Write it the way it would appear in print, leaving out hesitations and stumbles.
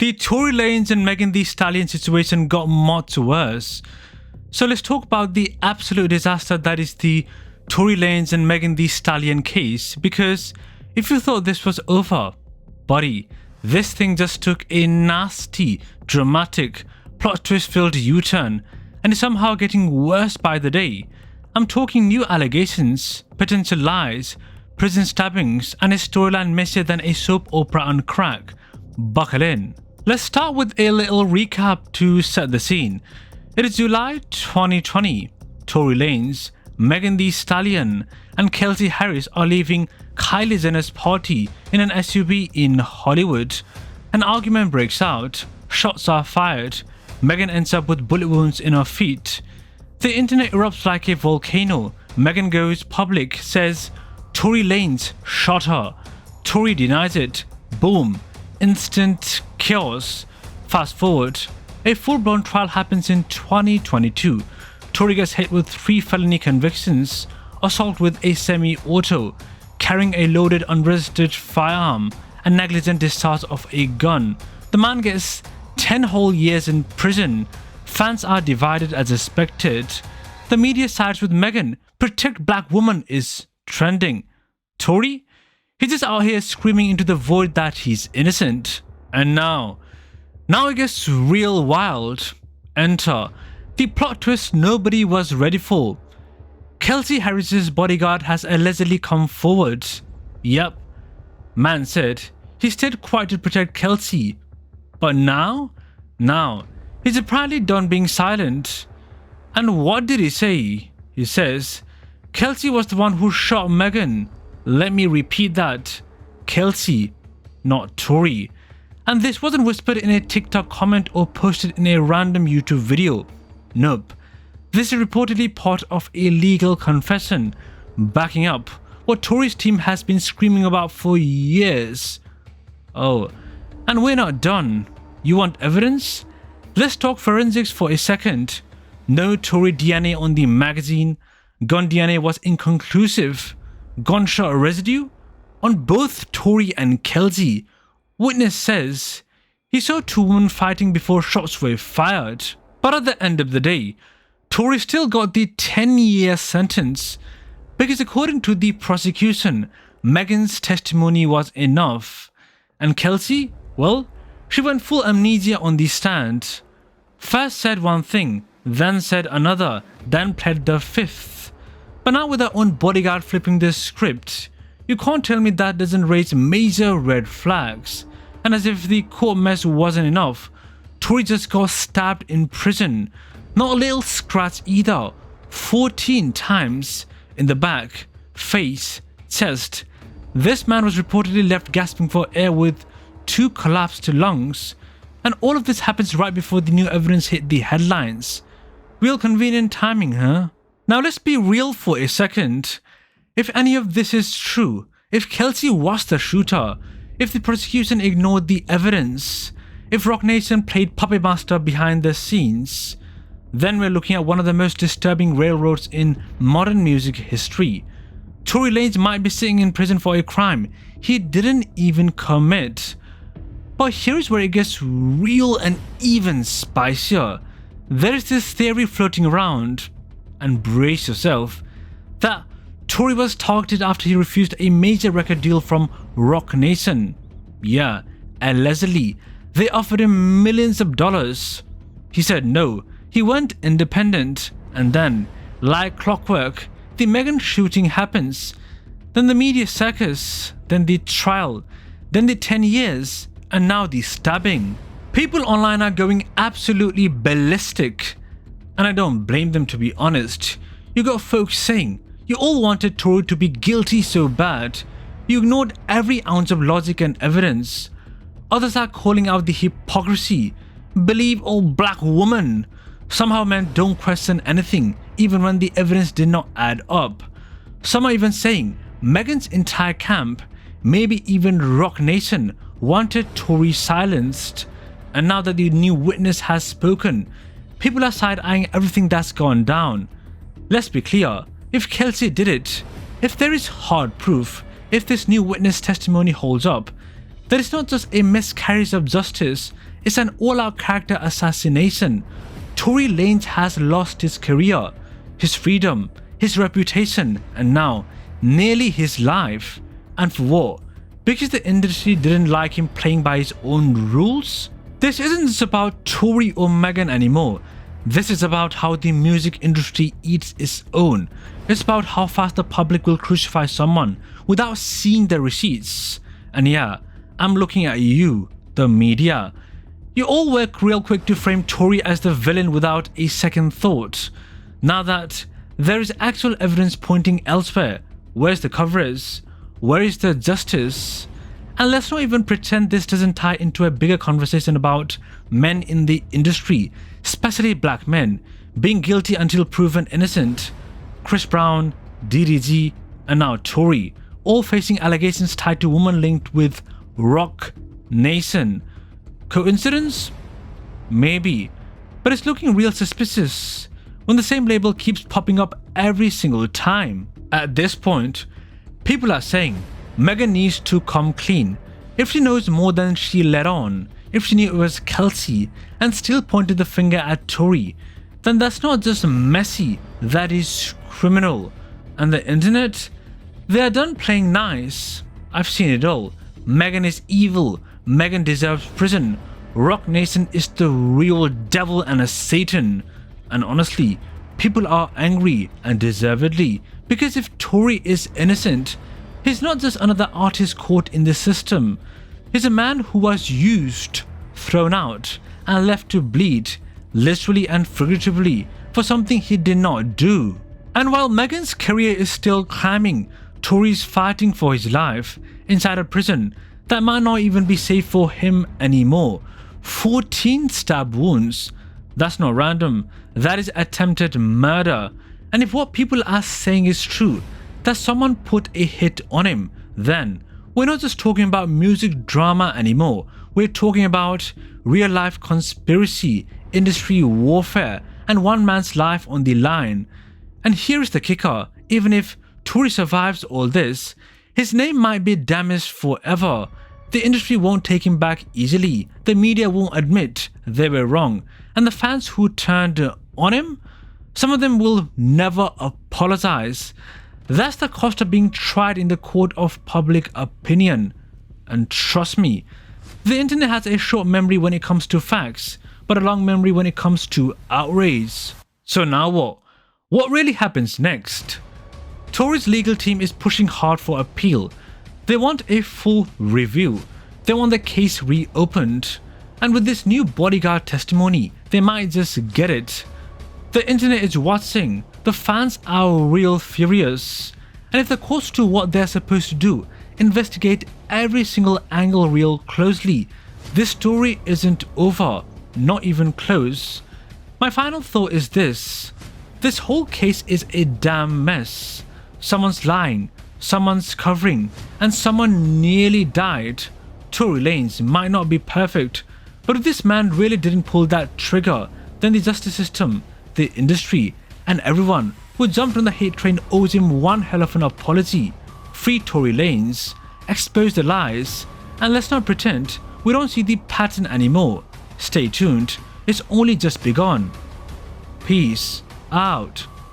The Tory Lanez and Megan Thee Stallion situation got much worse. So let's talk about the absolute disaster that is the Tory Lanez and Megan Thee Stallion case, because if you thought this was over, buddy, this thing just took a nasty, dramatic, plot twist-filled U-turn and is somehow getting worse by the day. I'm talking new allegations, potential lies, prison stabbings, and a storyline messier than a soap opera on crack. Buckle in. Let's start with a little recap to set the scene. It is July 2020. Tory Lanez, Megan Thee Stallion, and Kelsey Harris are leaving Kylie Jenner's party in an SUV in Hollywood. An argument breaks out, shots are fired, Megan ends up with bullet wounds in her feet. The internet erupts like a volcano. Megan goes public, says Tory Lanez shot her. Tory denies it. Boom. Instant chaos. Fast forward. A full-blown trial happens in 2022. Tory gets hit with 3 felony convictions: assault with a semi-auto, carrying a loaded unregistered firearm, and negligent discharge of a gun. The man gets 10 whole years in prison. Fans are divided as expected. The media sides with Megan. Protect black woman is trending. Tory? He's just out here screaming into the void that he's innocent. And now it gets real wild. Enter the plot twist nobody was ready for. Kelsey Harris's bodyguard has allegedly come forward. Yep, man said he stayed quiet to protect Kelsey. But now, he's apparently done being silent. And what did he say? He says, Kelsey was the one who shot Megan. Let me repeat that. Kelsey, not Tory. And this wasn't whispered in a TikTok comment or posted in a random YouTube video. Nope. This is reportedly part of a legal confession, backing up what Tory's team has been screaming about for years. Oh, and we're not done. You want evidence? Let's talk forensics for a second. No Tory DNA on the magazine. Gun DNA was inconclusive. Gunshot residue on both Tory and Kelsey. Witness says he saw 2 women fighting before shots were fired. But at the end of the day, Tory still got the 10-year sentence because according to the prosecution, Megan's testimony was enough. And Kelsey, well, she went full amnesia on the stand. First said one thing, then said another, then pled the 5th. But now with her own bodyguard flipping the script, you can't tell me that doesn't raise major red flags. And as if the court mess wasn't enough, Tory just got stabbed in prison. Not a little scratch either. 14 times in the back, face, chest. This man was reportedly left gasping for air with 2 collapsed lungs. And all of this happens right before the new evidence hit the headlines. Real convenient timing, huh? Now let's be real for a second. If any of this is true, if Kelsey was the shooter, if the prosecution ignored the evidence, if Rock Nation played puppet master behind the scenes, then we're looking at one of the most disturbing railroads in modern music history. Tory Lanez might be sitting in prison for a crime he didn't even commit. But here's where it gets real and even spicier. There is this theory floating around, and brace yourself, that Tory was targeted after he refused a major record deal from Rock Nation. Yeah, allegedly, they offered him millions of dollars. He said no, he went independent, and then, like clockwork, the Megan shooting happens. Then the media circus, then the trial, then the 10 years, and now the stabbing. People online are going absolutely ballistic. And I don't blame them, to be honest. You got folks saying, you all wanted Tory to be guilty so bad, you ignored every ounce of logic and evidence. Others are calling out the hypocrisy. Believe all black woman. Somehow men don't question anything, even when the evidence did not add up. Some are even saying Megan's entire camp, maybe even Rock Nation, wanted Tory silenced. And now that the new witness has spoken, people are side-eyeing everything that's gone down. Let's be clear, if Kelsey did it, if there is hard proof, if this new witness testimony holds up, that it's not just a miscarriage of justice, it's an all-out character assassination. Tory Lanez has lost his career, his freedom, his reputation, and now nearly his life. And for what? Because the industry didn't like him playing by his own rules? This isn't just about Tory or Meghan anymore. This is about how the music industry eats its own. It's about how fast the public will crucify someone without seeing the receipts. And yeah, I'm looking at you, the media. You all work real quick to frame Tory as the villain without a second thought. Now that there is actual evidence pointing elsewhere, where's the coverage? Where is the justice? And let's not even pretend this doesn't tie into a bigger conversation about men in the industry, especially black men, being guilty until proven innocent. Chris Brown, DDG, and now Tory, all facing allegations tied to women linked with Rock Nation. Coincidence? Maybe, but it's looking real suspicious when the same label keeps popping up every single time. At this point, people are saying Meghan needs to come clean. If she knows more than she let on, if she knew it was Kelsey and still pointed the finger at Tory, then that's not just messy, that is criminal. And the internet? They are done playing nice. I've seen it all. Meghan is evil. Meghan deserves prison. Rock Nation is the real devil and a Satan. And honestly, people are angry, and deservedly, because if Tory is innocent, he's not just another artist caught in the system. He's a man who was used, thrown out, and left to bleed, literally and figuratively, for something he did not do. And while Meghan's career is still climbing, Tory's fighting for his life inside a prison that might not even be safe for him anymore. 14 stab wounds. That's not random. That is attempted murder. And if what people are saying is true, that someone put a hit on him, then we're not just talking about music drama anymore. We're talking about real life conspiracy, industry warfare, and one man's life on the line. And here is the kicker: even if Tory survives all this, his name might be damaged forever. The industry won't take him back easily, the media won't admit they were wrong, and the fans who turned on him, some of them will never apologize. That's the cost of being tried in the court of public opinion. And trust me, the internet has a short memory when it comes to facts, but a long memory when it comes to outrage. So now what? What really happens next? Tory's legal team is pushing hard for appeal. They want a full review. They want the case reopened. And with this new bodyguard testimony, they might just get it. The internet is watching. The fans are real furious. And if the courts do what they're supposed to do, investigate every single angle real closely, this story isn't over. Not even close. My final thought is this. This whole case is a damn mess. Someone's lying, someone's covering, and someone nearly died. Tory Lanez might not be perfect, but if this man really didn't pull that trigger, then the justice system, the industry, and everyone who jumped on the hate train owes him one hell of an apology. Free Tory Lanez, expose the lies, and let's not pretend we don't see the pattern anymore. Stay tuned, it's only just begun. Peace out.